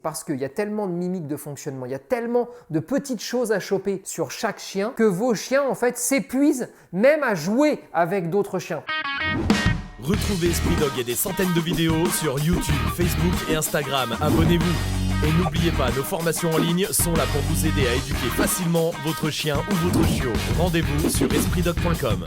parce qu'il y a tellement de mimiques de fonctionnement, il y a tellement de petites choses à choper sur chaque chien que vos chiens en fait s'épuisent même à jouer avec d'autres chiens. Retrouvez Esprit Dog et des centaines de vidéos sur YouTube, Facebook et Instagram. Abonnez-vous. Et n'oubliez pas, nos formations en ligne sont là pour vous aider à éduquer facilement votre chien ou votre chiot. Rendez-vous sur espritdog.com.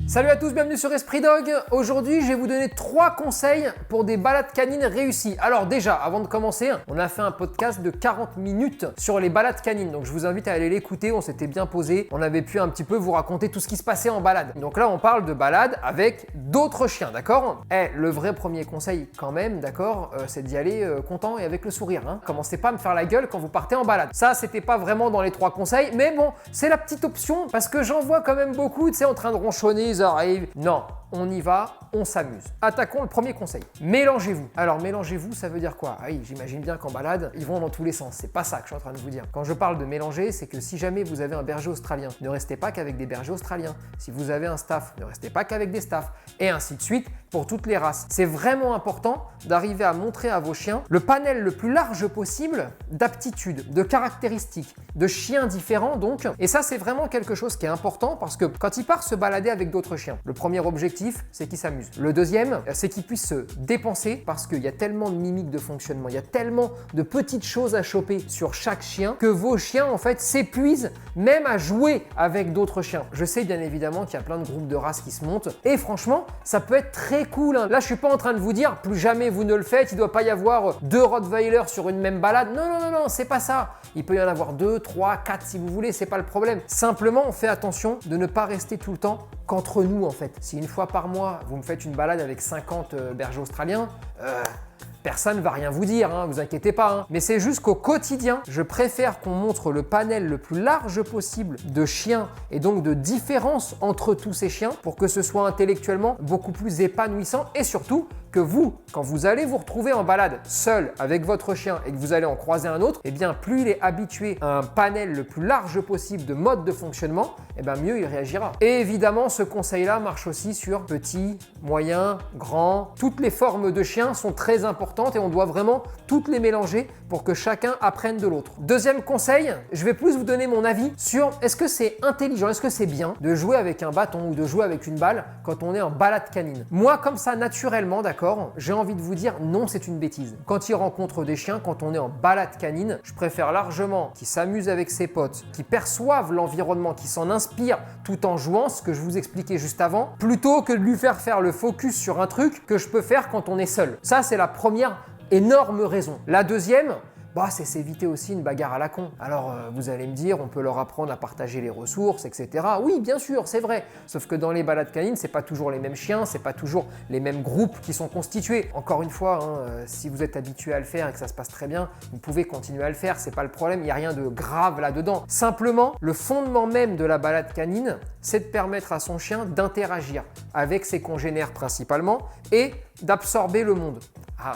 Salut à tous, bienvenue sur Esprit Dog. Aujourd'hui, je vais vous donner 3 conseils pour des balades canines réussies. Alors déjà, avant de commencer, on a fait un podcast de 40 minutes sur les balades canines. Donc je vous invite à aller l'écouter, on s'était bien posé. On avait pu un petit peu vous raconter tout ce qui se passait en balade. Donc là, on parle de balade avec d'autres chiens, d'accord ? Le vrai premier conseil quand même, d'accord, c'est d'y aller content et avec le sourire. Commencez pas à me faire la gueule quand vous partez en balade. Ça, c'était pas vraiment dans les 3 conseils, mais bon, c'est la petite option parce que j'en vois quand même beaucoup, tu sais, en train de ronchonner, ils arrivent. Non, on y va, on s'amuse. Attaquons le premier conseil. Mélangez-vous. Alors mélangez-vous, ça veut dire quoi ? Ah oui, j'imagine bien qu'en balade, ils vont dans tous les sens. C'est pas ça que je suis en train de vous dire. Quand je parle de mélanger, c'est que si jamais vous avez un berger australien, ne restez pas qu'avec des bergers australiens. Si vous avez un staff, ne restez pas qu'avec des staffs. Et ainsi de suite pour toutes les races. C'est vraiment important d'arriver à montrer à vos chiens le panel le plus large possible d'aptitudes, de caractéristiques, de chiens différents donc. Et ça, c'est vraiment quelque chose qui est important parce que quand ils partent se balader avec d'autres chiens, le premier objectif, c'est qu'ils s'amusent. Le deuxième, c'est qu'ils puissent se dépenser parce qu'il y a tellement de mimiques de fonctionnement, il y a tellement de petites choses à choper sur chaque chien que vos chiens en fait s'épuisent même à jouer avec d'autres chiens. Je sais bien évidemment qu'il y a plein de groupes de races qui se montent et franchement, ça peut être très cool. Là, je suis pas en train de vous dire plus jamais vous ne le faites, il doit pas y avoir 2 Rottweilers sur une même balade. Non, c'est pas ça. Il peut y en avoir 2, 3, 4 si vous voulez, c'est pas le problème. Simplement, on fait attention de ne pas rester tout le temps qu'entre nous en fait. Si une fois par mois, vous me faites une balade avec 50 bergers australiens, personne ne va rien vous dire, vous inquiétez pas. Mais c'est juste qu'au quotidien, je préfère qu'on montre le panel le plus large possible de chiens et donc de différences entre tous ces chiens pour que ce soit intellectuellement beaucoup plus épanouissant et surtout que vous, quand vous allez vous retrouver en balade seul avec votre chien et que vous allez en croiser un autre, plus il est habitué à un panel le plus large possible de modes de fonctionnement, mieux il réagira. Et évidemment, ce conseil-là marche aussi sur petit, moyen, grand. Toutes les formes de chiens sont très importantes et on doit vraiment toutes les mélanger pour que chacun apprenne de l'autre. Deuxième conseil, je vais plus vous donner mon avis sur est-ce que c'est intelligent, est-ce que c'est bien de jouer avec un bâton ou de jouer avec une balle quand on est en balade canine. Moi, comme ça, naturellement, d'accord, j'ai envie de vous dire non, c'est une bêtise. Quand il rencontre des chiens, quand on est en balade canine, je préfère largement qu'il s'amuse avec ses potes, qu'il perçoive l'environnement, qu'il s'en inspire tout en jouant, ce que je vous expliquais juste avant, plutôt que de lui faire le focus sur un truc que je peux faire quand on est seul. Ça, c'est la première énorme raison. La deuxième, c'est s'éviter aussi une bagarre à la con. Alors, vous allez me dire, on peut leur apprendre à partager les ressources, etc. Oui, bien sûr, c'est vrai. Sauf que dans les balades canines, c'est pas toujours les mêmes chiens, c'est pas toujours les mêmes groupes qui sont constitués. Encore une fois, si vous êtes habitué à le faire et que ça se passe très bien, vous pouvez continuer à le faire, c'est pas le problème, il n'y a rien de grave là-dedans. Simplement, le fondement même de la balade canine, c'est de permettre à son chien d'interagir avec ses congénères principalement et d'absorber le monde.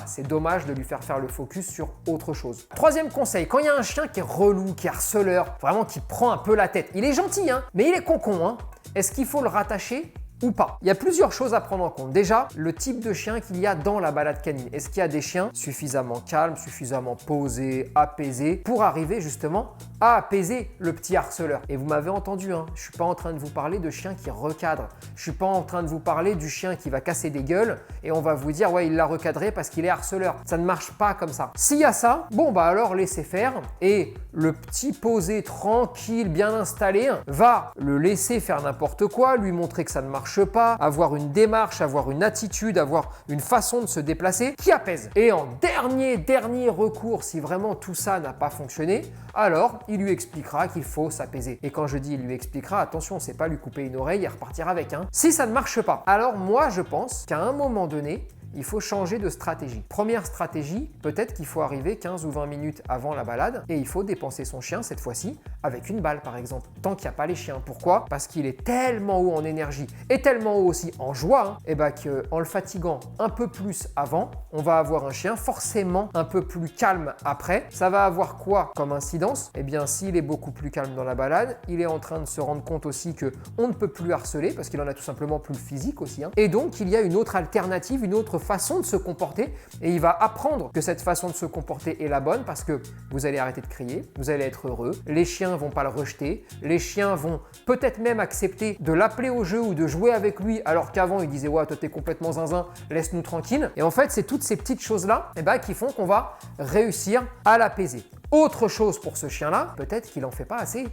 C'est dommage de lui faire le focus sur autre chose. Troisième conseil, quand il y a un chien qui est relou, qui est harceleur, vraiment qui prend un peu la tête, il est gentil, mais il est concon, est-ce qu'il faut le rattacher ou pas? Il y a plusieurs choses à prendre en compte. Déjà, le type de chien qu'il y a dans la balade canine. Est-ce qu'il y a des chiens suffisamment calmes, suffisamment posés, apaisés pour arriver justement à apaiser le petit harceleur? Et vous m'avez entendu, je ne suis pas en train de vous parler de chiens qui recadrent. Je ne suis pas en train de vous parler du chien qui va casser des gueules et on va vous dire ouais, il l'a recadré parce qu'il est harceleur. Ça ne marche pas comme ça. S'il y a ça, alors laissez faire et le petit posé tranquille, bien installé, va le laisser faire n'importe quoi, lui montrer que ça ne marche pas, avoir une démarche, avoir une attitude, avoir une façon de se déplacer qui apaise. Et en dernier recours, si vraiment tout ça n'a pas fonctionné, alors il lui expliquera qu'il faut s'apaiser. Et quand je dis il lui expliquera, attention, c'est pas lui couper une oreille et repartir avec. Si ça ne marche pas, alors moi je pense qu'à un moment donné, il faut changer de stratégie. Première stratégie, peut-être qu'il faut arriver 15 ou 20 minutes avant la balade et il faut dépenser son chien cette fois-ci avec une balle par exemple, tant qu'il n'y a pas les chiens. Pourquoi? Parce qu'il est tellement haut en énergie et tellement haut aussi en joie, qu'en le fatiguant un peu plus avant, on va avoir un chien forcément un peu plus calme après. Ça va avoir quoi comme incidence? S'il est beaucoup plus calme dans la balade, il est en train de se rendre compte aussi qu'on ne peut plus harceler parce qu'il en a tout simplement plus le physique aussi. Et donc, il y a une autre alternative, une autre façon de se comporter et il va apprendre que cette façon de se comporter est la bonne parce que vous allez arrêter de crier, vous allez être heureux, les chiens vont pas le rejeter, les chiens vont peut-être même accepter de l'appeler au jeu ou de jouer avec lui alors qu'avant il disait ouais toi t'es complètement zinzin, laisse-nous tranquille. Et en fait c'est toutes ces petites choses-là qui font qu'on va réussir à l'apaiser. Autre chose pour ce chien-là, peut-être qu'il n'en fait pas assez.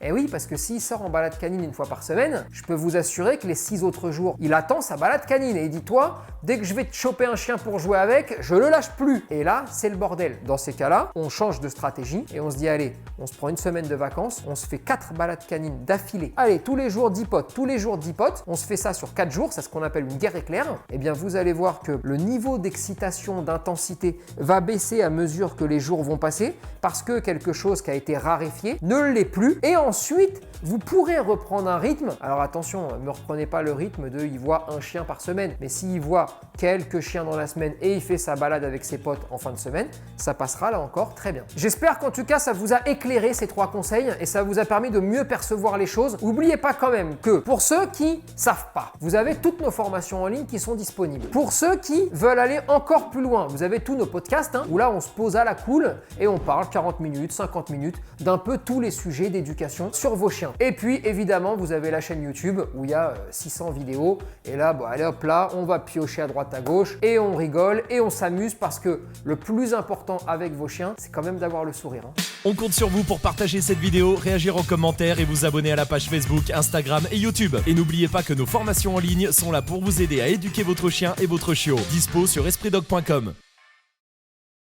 Eh oui, parce que s'il sort en balade canine une fois par semaine, je peux vous assurer que les 6 autres jours, il attend sa balade canine et il dit toi, dès que je vais te choper un chien pour jouer avec, je le lâche plus. Et là, c'est le bordel. Dans ces cas-là, on change de stratégie et on se dit allez, on se prend une semaine de vacances, on se fait 4 balades canines d'affilée. Allez, tous les jours 10 potes, tous les jours 10 potes, on se fait ça sur 4 jours, c'est ce qu'on appelle une guerre éclair. Eh bien, vous allez voir que le niveau d'excitation, d'intensité va baisser à mesure que les jours vont passer parce que quelque chose qui a été raréfié ne l'est plus. Et ensuite, vous pourrez reprendre un rythme. Alors attention, ne me reprenez pas le rythme de il voit un chien par semaine. Mais s'il voit quelques chiens dans la semaine et il fait sa balade avec ses potes en fin de semaine, ça passera là encore très bien. J'espère qu'en tout cas, ça vous a éclairé ces 3 conseils et ça vous a permis de mieux percevoir les choses. N'oubliez pas quand même que pour ceux qui savent pas, vous avez toutes nos formations en ligne qui sont disponibles. Pour ceux qui veulent aller encore plus loin, vous avez tous nos podcasts où là, on se pose à la cool et on parle 40 minutes, 50 minutes d'un peu tous les sujets d'éducation sur vos chiens. Et puis évidemment, vous avez la chaîne YouTube où il y a 600 vidéos et là, bon, allez hop là, on va piocher à droite à gauche et on rigole et on s'amuse parce que le plus important avec vos chiens, c'est quand même d'avoir le sourire. On compte sur vous pour partager cette vidéo, réagir en commentaire et vous abonner à la page Facebook, Instagram et YouTube. Et n'oubliez pas que nos formations en ligne sont là pour vous aider à éduquer votre chien et votre chiot. Dispo sur espritdog.com.